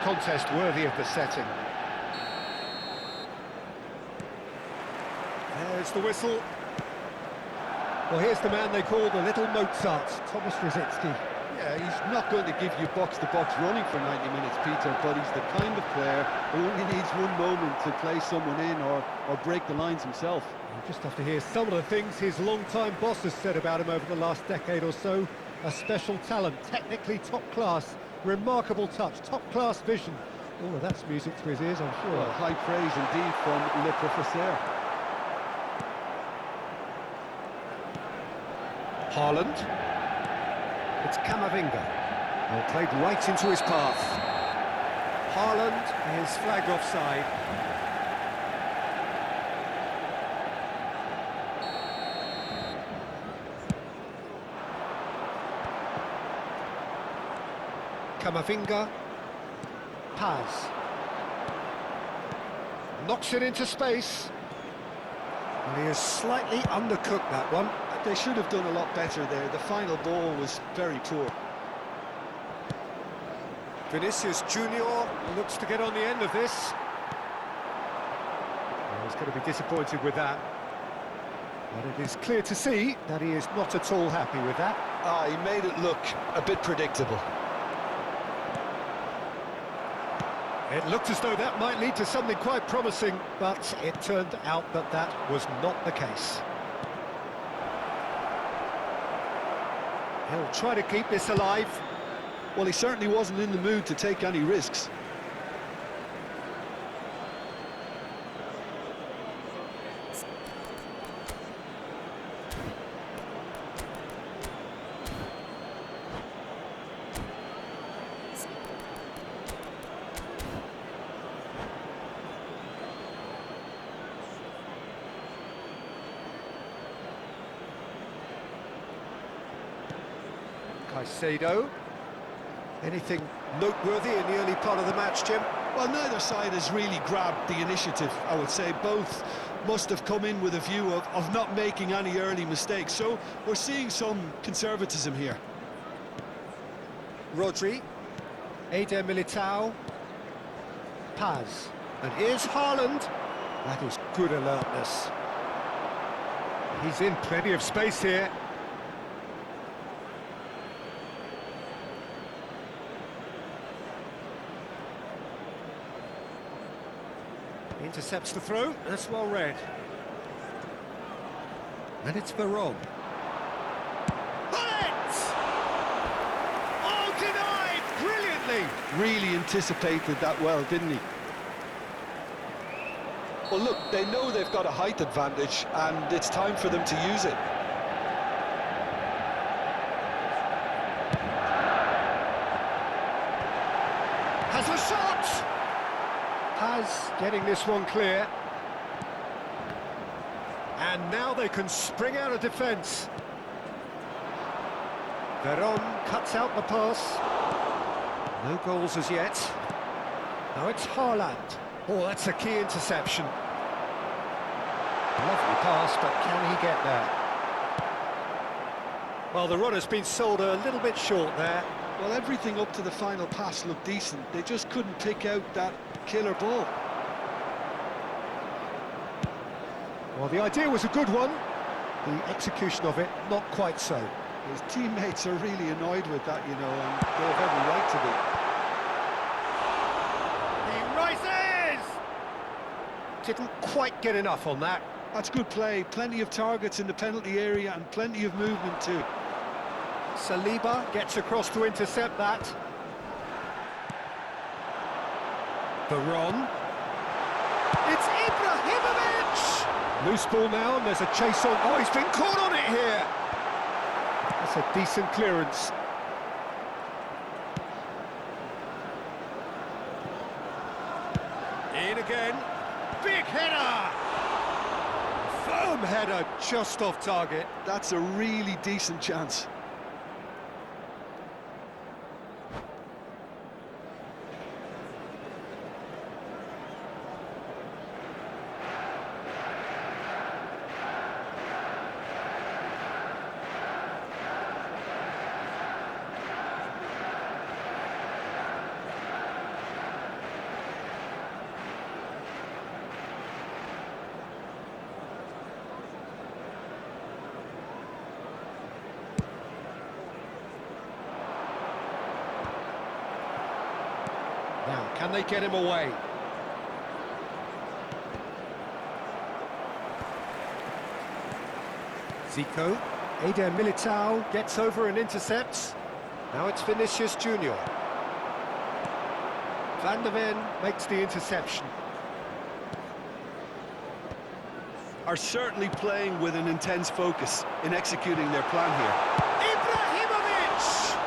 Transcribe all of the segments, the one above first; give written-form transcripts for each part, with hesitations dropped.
contest worthy of the setting. There's the whistle. Well, here's the man they call the little Mozart, Thomas Rosicky. Yeah, he's not going to give you box-to-box running for 90 minutes, Peter, but he's the kind of player who only needs one moment to play someone in or break the lines himself. You just have to hear some of the things his long-time boss has said about him over the last decade or so. A special talent, technically top class, remarkable touch, top-class vision. All of that's music to his ears, I'm sure. Well, high praise indeed from Le Professeur. Haaland. It's Camavinga. Well, played right into his path. Haaland is flagged offside. Camavinga. Paz. Knocks it into space. And he has slightly undercooked that one. They should have done a lot better there. The final ball was very poor. Vinicius Junior looks to get on the end of this. Well, he's going to be disappointed with that. But it is clear to see that he is not at all happy with that. He made it look a bit predictable. It looked as though that might lead to something quite promising, but it turned out that that was not the case. He'll try to keep this alive. Well, he certainly wasn't in the mood to take any risks. Caicedo. Anything noteworthy in the early part of the match, Jim? Well, neither side has really grabbed the initiative, I would say. Both must have come in with a view of not making any early mistakes. So we're seeing some conservatism here. Rodri. Eder Militao. Paz. And here's Haaland. That is good alertness. He's in plenty of space here. Intercepts the throw, that's well read. And it's Veron. Bullet! Oh, denied brilliantly! Really anticipated that well, didn't he? Well, look, they know they've got a height advantage, and it's time for them to use it. Has a shot! Paz getting this one clear. And now they can spring out of defence. Veron cuts out the pass. No goals as yet. Now it's Haaland. Oh, that's a key interception. Lovely pass, but can he get there? Well, the run has been sold a little bit short there. Well, everything up to the final pass looked decent. They just couldn't pick out that killer ball. Well, the idea was a good one. The execution of it, not quite so. His teammates are really annoyed with that, you know, and they have every right to be. He rises! Didn't quite get enough on that. That's good play. Plenty of targets in the penalty area and plenty of movement too. Saliba gets across to intercept that. Veron. It's Ibrahimovic! Loose ball now, and there's a chase on. Oh, he's been caught on it here! That's a decent clearance. In again. Big header! Firm header, just off target. That's a really decent chance. Now, can they get him away? Zico, Eder Militao gets over and intercepts. Now it's Vinicius Junior. Van der Ven makes the interception. Are certainly playing with an intense focus in executing their plan here. Ibrahimovic!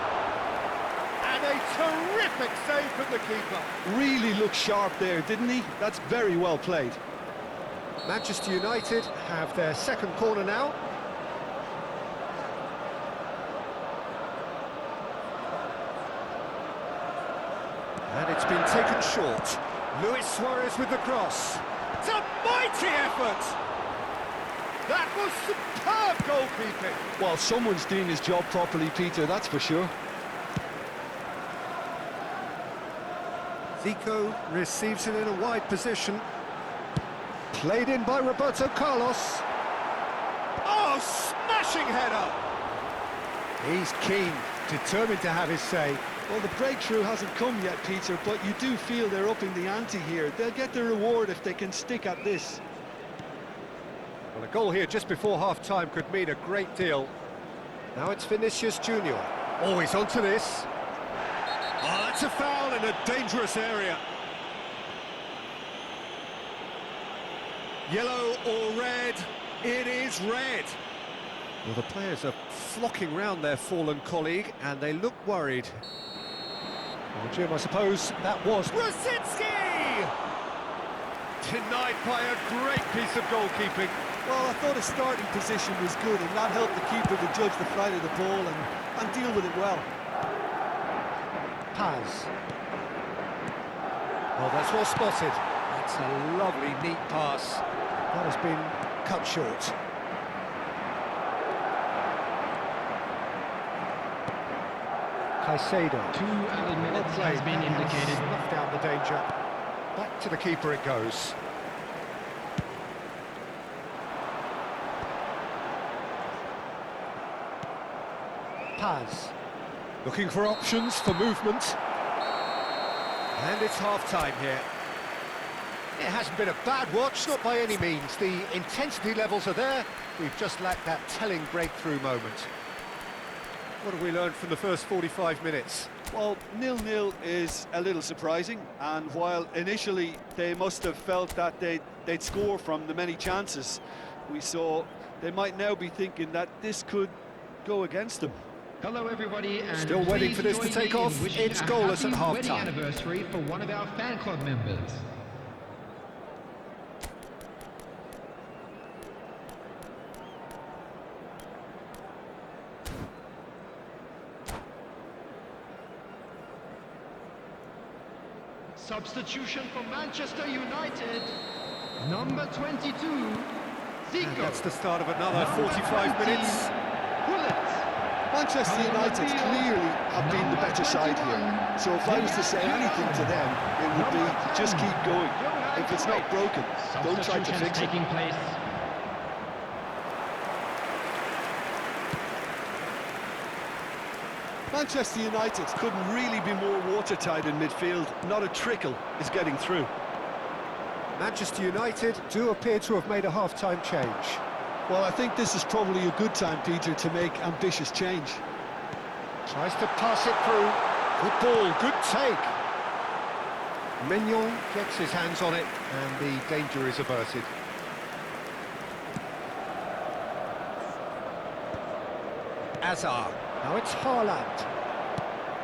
And a terrific save from the keeper. Really looked sharp there, didn't he? That's very well played. Manchester United have their second corner now. And it's been taken short. Luis Suarez with the cross. It's a mighty effort! That was superb goalkeeping. Well, someone's doing his job properly, Peter, that's for sure. Zico receives it in a wide position. Played in by Roberto Carlos. Oh, smashing header! He's keen, determined to have his say. Well, the breakthrough hasn't come yet, Peter, but you do feel they're upping the ante here. They'll get the reward if they can stick at this. Well, a goal here just before half-time could mean a great deal. Now it's Vinicius Junior. Oh, he's onto this. Oh, that's a foul in a dangerous area. Yellow or red? It is red. Well, the players are flocking round their fallen colleague, and they look worried. Well, Jim, I suppose that was Rosicki! Denied by a great piece of goalkeeping. Well, I thought his starting position was good, and that helped the keeper to judge the flight of the ball and deal with it well. Paz. Well, that's well spotted. It's a lovely, neat pass. That has been cut short. Caicedo. 2 added minutes has been indicated. Snuffed out the danger. Back to the keeper it goes. Paz. Looking for options for movement. And it's half-time here. It hasn't been a bad watch, not by any means. The intensity levels are there. We've just lacked that telling breakthrough moment. What have we learned from the first 45 minutes? Well, 0-0 is a little surprising, and while initially they must have felt that they'd score from the many chances we saw, they might now be thinking that this could go against them. Hello everybody, and still waiting for this to take off. It's goalless at half-time. Anniversary for one of our fan club members. Substitution for Manchester United, number 22, Zico. And that's the start of another 45 minutes. Manchester United clearly have been the better side here, so if I was to say anything to them, it would be just keep going. If it's not broken, don't try to fix it. Manchester United couldn't really be more watertight in midfield. Not a trickle is getting through. Manchester United do appear to have made a half-time change. Well, I think this is probably a good time, Peter, to make ambitious change. Tries to pass it through. Good ball, good take. Mignon gets his hands on it, and the danger is averted. Hazard. Now it's Haaland.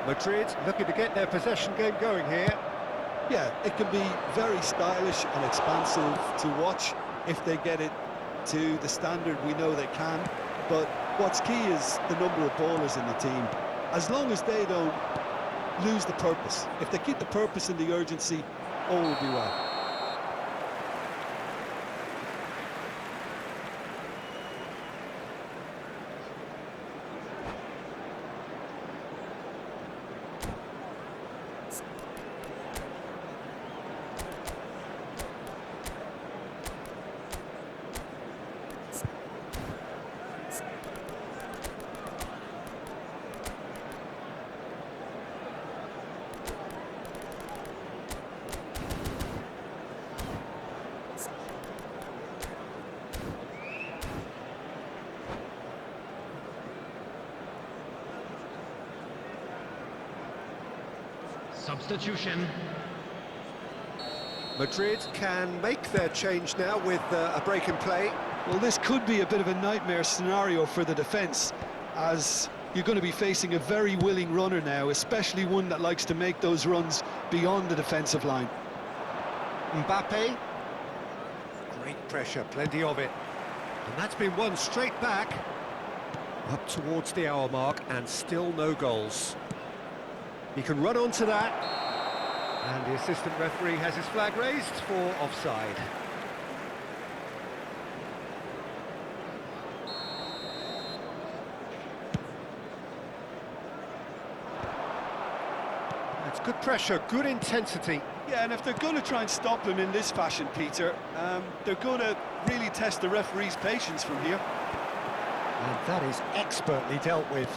Madrid looking to get their possession game going here. Yeah, it can be very stylish and expansive to watch if they get it to the standard we know they can. But what's key is the number of ballers in the team. As long as they don't lose the purpose, if they keep the purpose and the urgency, all will be well. Substitution. Madrid can make their change now with a break in play. Well, this could be a bit of a nightmare scenario for the defence, as you're going to be facing a very willing runner now, especially one that likes to make those runs beyond the defensive line. Mbappe. Great pressure, plenty of it. And that's been won straight back. Up towards the hour mark and still no goals. He can run onto that. And the assistant referee has his flag raised for offside. That's good pressure, good intensity. Yeah, and if they're going to try and stop him in this fashion, Peter, they're going to really test the referee's patience from here. And that is expertly dealt with.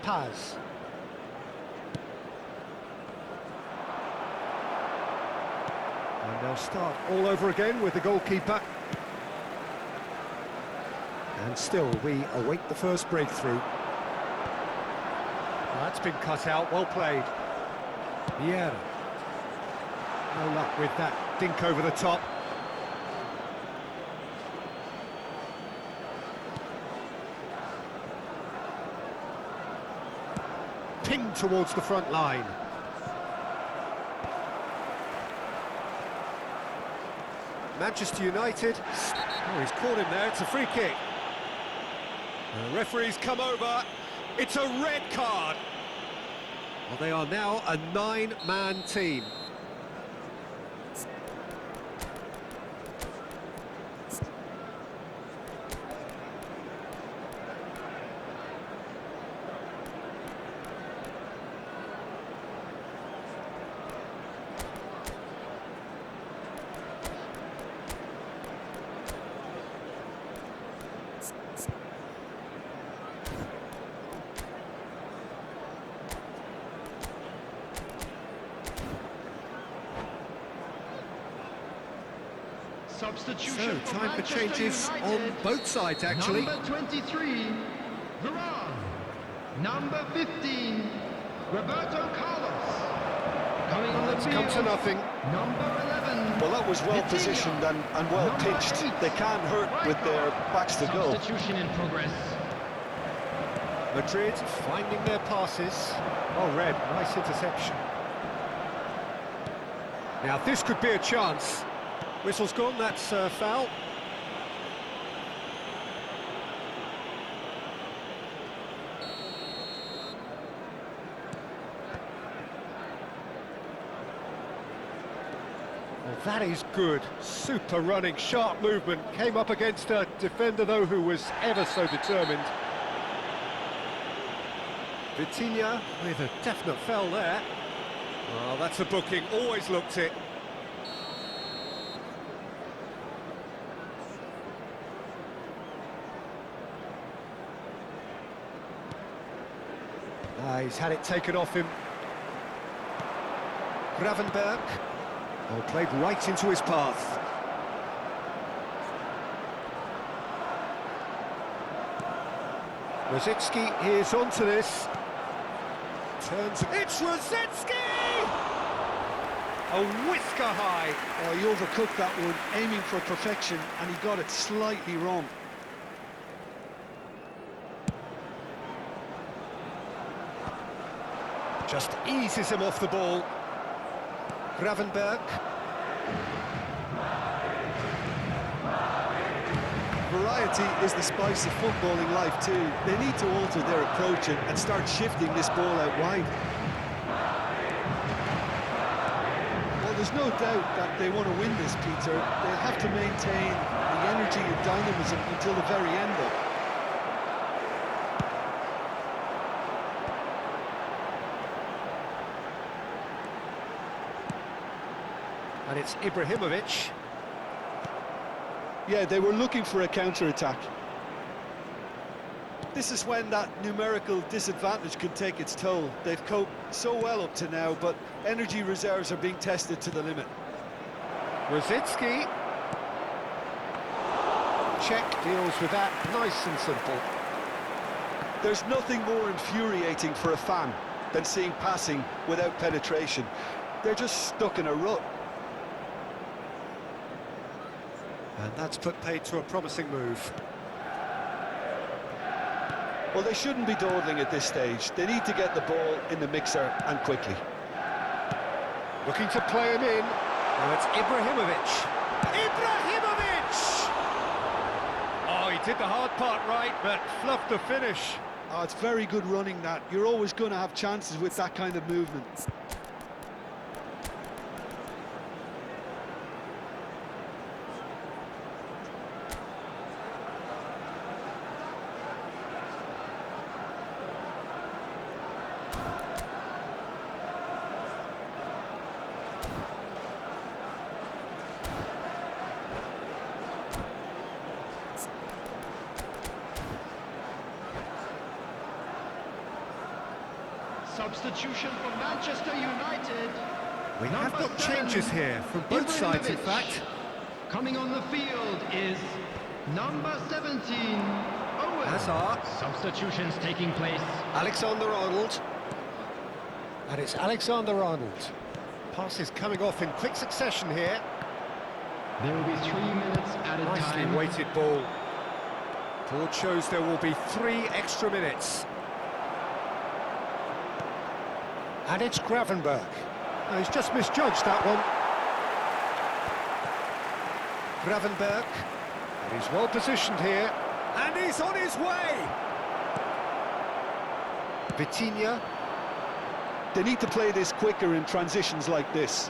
Paz. And they'll start all over again with the goalkeeper. And still, we await the first breakthrough. Well, that's been cut out, well played. Vieira. No luck with that dink over the top. Pinged towards the front line. Manchester United. Oh, he's caught him there, it's a free kick. The referee's come over. It's a red card. Well, they are now a 9-man team. Substitution So, for time for Manchester changes on United. both sides, actually. Number 23, Varane. Number 15, Roberto Carlos. Coming on the It's come to field, nothing. number 11. Well, that was well Vitinha. positioned and well Number pitched. 8, They can't hurt with their backs to goal. Substitution in progress. Madrid finding their passes. Oh, red, nice interception. Now, this could be a chance. Whistle's gone, that's foul. Well, that is good. Super running, sharp movement. Came up against a defender, though, who was ever so determined. Vitinha with a definite foul there. Well, that's a booking, always looked it. He's had it taken off him. Gravenberg. Oh, played right into his path. Rosicki is onto this. Turns. It's Rosicki! A whisker high. Oh, he overcooked that one, aiming for perfection, and he got it slightly wrong. Just eases him off the ball. Gravenberg. Variety is the spice of footballing life too. They need to alter their approach and start shifting this ball out wide. Well, there's no doubt that they want to win this, Peter. They'll have to maintain the energy and dynamism until the very end, though. And it's Ibrahimovic. Yeah, they were looking for a counter-attack. This is when that numerical disadvantage can take its toll. They've coped so well up to now, but energy reserves are being tested to the limit. Rosicki. Czech deals with that, nice and simple. There's nothing more infuriating for a fan than seeing passing without penetration. They're just stuck in a rut. And that's put paid to a promising move. Well, they shouldn't be dawdling at this stage. They need to get the ball in the mixer and quickly. Looking to play him in. Now it's Ibrahimovic. Ibrahimovic! Oh, he did the hard part right, but fluffed the finish. Oh, it's very good running, that. You're always going to have chances with that kind of movement. Substitution for Manchester United. We have Number got 7, changes here from both sides, in Ibrahimovic. fact. Coming on the field is number 17, Owen. Hazard. Substitutions taking place. Alexander-Arnold. And it's Alexander-Arnold. Passes coming off in quick succession here. There will be 3 minutes added Nicely time. weighted ball. Board shows there will be 3 extra minutes. And it's Gravenberg. Oh, he's just misjudged that one. Gravenberg. And he's well positioned here. And he's on his way! Vitinha. They need to play this quicker in transitions like this.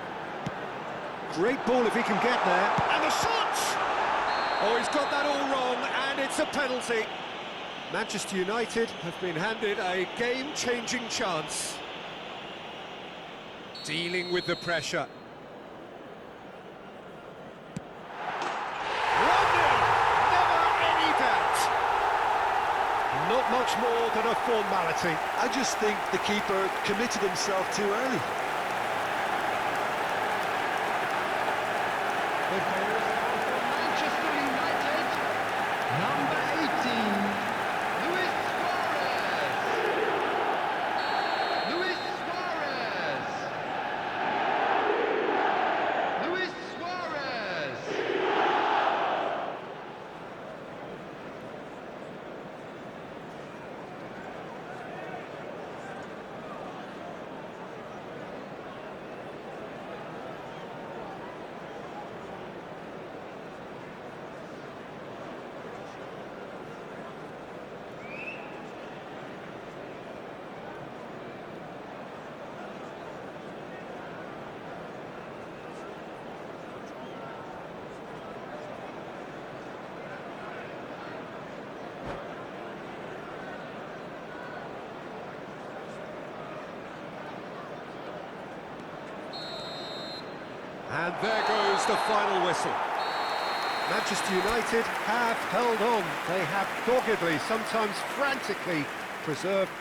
Great ball if he can get there. And the shot! Oh, he's got that all wrong, and it's a penalty. Manchester United have been handed a game-changing chance. Dealing with the pressure. 1-0! Never any doubt. Not much more than a formality. I just think the keeper committed himself too early. The goal for Manchester United, number 18, Luis Suarez. Luis Suarez. Luis Suarez. And there goes the final whistle. Manchester United have held on. They have doggedly, sometimes frantically, preserved